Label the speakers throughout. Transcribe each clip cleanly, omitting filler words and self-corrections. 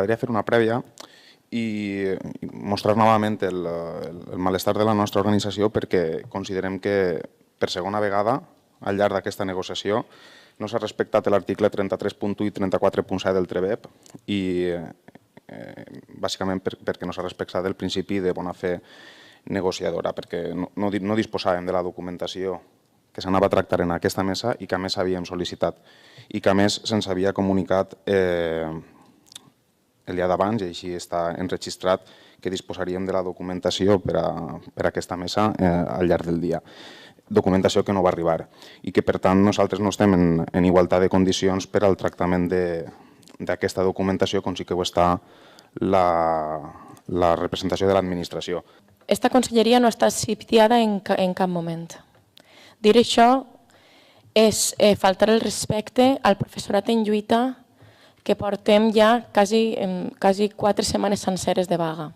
Speaker 1: m'agradaria fer una prèvia i mostrar novament el malestar de la nostra organització perquè considerem que per segona vegada al llarg d'aquesta negociació no s'ha respectat l'article 33.1 i 34.7 del TREBEP i bàsicament perquè no s'ha respectat el principi de bona fe negociadora, perquè no disposàvem de la documentació que s'anava a tractar en aquesta mesa i que a més havíem sol·licitat i que a més se'ns havia comunicat el dia d'abans i així està enregistrat que disposaríem de la documentació per a aquesta mesa al llarg del dia. Documentació que no va arribar i que per tant nosaltres no estem en igualtat de condicions per al tractament d'aquesta documentació com sí que ho està la representació de l'administració.
Speaker 2: Esta conselleria no està sitiada en cap moment. Dir això és faltar el respecte al professorat en lluita que portem ja quasi 4 setmanes senceres de vaga.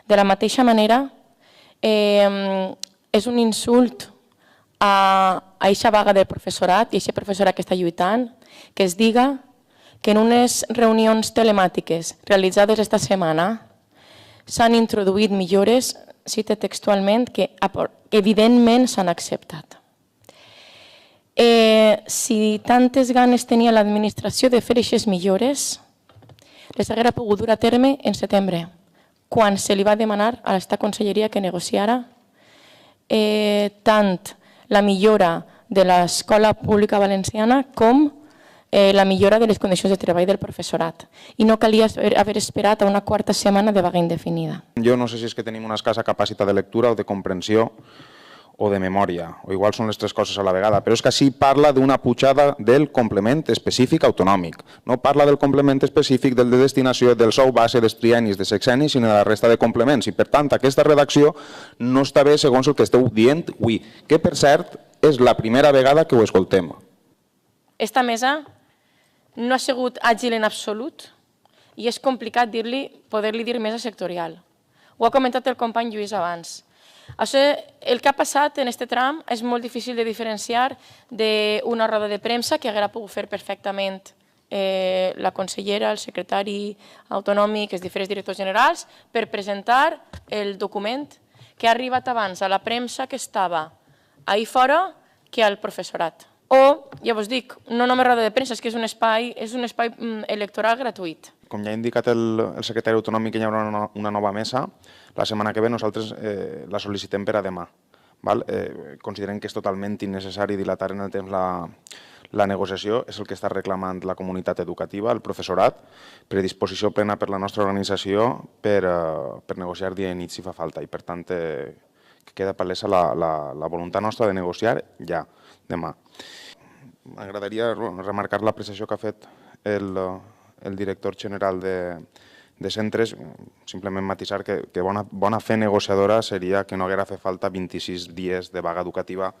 Speaker 2: De la mateixa manera, és un insult a aquesta vaga del professorat i a aquest professorat que està lluitant, que es diga que en unes reunions telemàtiques realitzades esta setmana s'han introduït millores, cita textualment, que evidentment s'han acceptat. Si tantes ganes tenia l'administració de fer aquestes millores, les haguera pogut dur a terme en setembre, quan se li va demanar a esta conselleria que negociara tant la millora de l'escola pública valenciana com la millora de les condicions de treball del professorat. I no calia haver esperat a una quarta setmana de vaga indefinida.
Speaker 1: Jo no sé si és que tenim una escassa capacitat de lectura o de comprensió o de memòria, o igual són les tres coses a la vegada, però és que així parla d'una pujada del complement específic autonòmic. No parla del complement específic del de destinació del sou base dels triennis, de sexennis, sinó de la resta de complements. I per tant, aquesta redacció no està bé segons el que esteu dient avui, que per cert és la primera vegada que ho escoltem.
Speaker 2: Esta mesa no ha sigut àgil en absolut i és complicat poder-li dir mesa sectorial. Ho ha comentat el company Lluís abans. El que ha passat en aquest tram és molt difícil de diferenciar d'una roda de premsa que haguera pogut fer perfectament la consellera, el secretari autonòmic, els diferents directors generals, per presentar el document que ha arribat abans a la premsa que estava ahir fora que al professorat. O, ja vos dic, no només roda de premsa, és que és un espai electoral gratuït.
Speaker 1: Com ja ha indicat el secretari autonòmic que hi haurà una nova mesa, la setmana que ve nosaltres la sol·licitem per a demà. Considerem que és totalment innecessari dilatar en el temps la negociació, és el que està reclamant la comunitat educativa, el professorat, predisposició plena per la nostra organització per negociar dia i nit si fa falta. I per tant, que queda palesa la voluntat nostra de negociar ja, demà. M'agradaria remarcar l'apreciació que ha fet el director general de centres, simplement matisar que bona fe negociadora seria que no haguera fet falta 26 dies de vaga educativa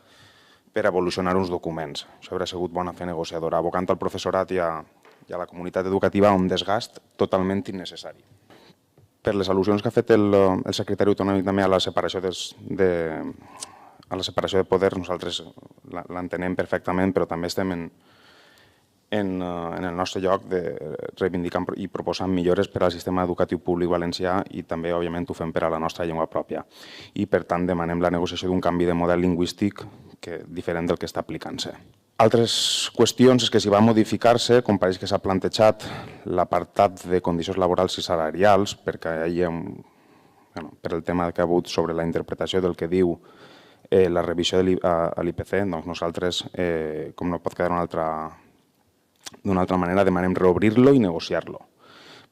Speaker 1: per evolucionar uns documents. Això hauria sigut bona fe negociadora, abocant al professorat i a la comunitat educativa un desgast totalment innecessari. Per les al·lusions que ha fet el secretari autonòmic també a la separació de poders, nosaltres l'entenem perfectament, però també estem en el nostre lloc de reivindicar i proposar millores per al sistema educatiu públic valencià i també, òbviament, ho fem per a la nostra llengua pròpia. I, per tant, demanem la negociació d'un canvi de model lingüístic diferent del que està aplicant-se. Altres qüestions és que si va modificar-se, com pareix que s'ha plantejat l'apartat de condicions laborals i salarials, perquè per el tema que ha hagut sobre la interpretació del que diu la revisió a l'IPC, doncs nosaltres, com no pot quedar d'una altra manera, demanem reobrir-lo i negociar-lo.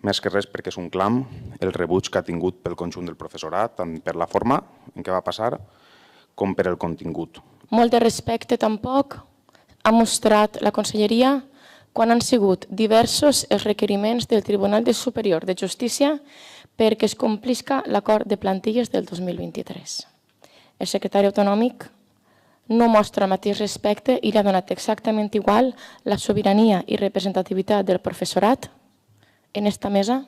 Speaker 1: Més que res perquè és un clam el rebuig que ha tingut pel conjunt del professorat, tant per la forma en què va passar com per el contingut.
Speaker 2: Molt de respecte tampoc ha mostrat la conselleria quan han sigut diversos els requeriments del Tribunal Superior de Justícia perquè es complisca l'acord de plantilles del 2023. El secretari autonòmic no mostra el mateix respecte i li ha donat exactament igual la sobirania i representativitat del professorat en esta mesa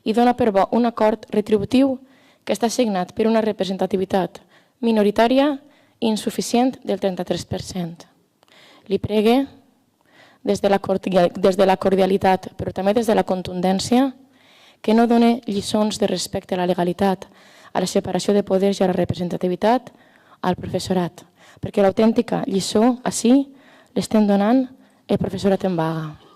Speaker 2: i dona per bo un acord retributiu que està signat per una representativitat minoritària i insuficient del 33%. Li pregue des de la cordialitat, però també des de la contundència, que no doni lliçons de respecte a la legalitat, a la separació de poders i a la representativitat al professorat, perquè l'autèntica lliçó així l'estem donant el professorat en vaga.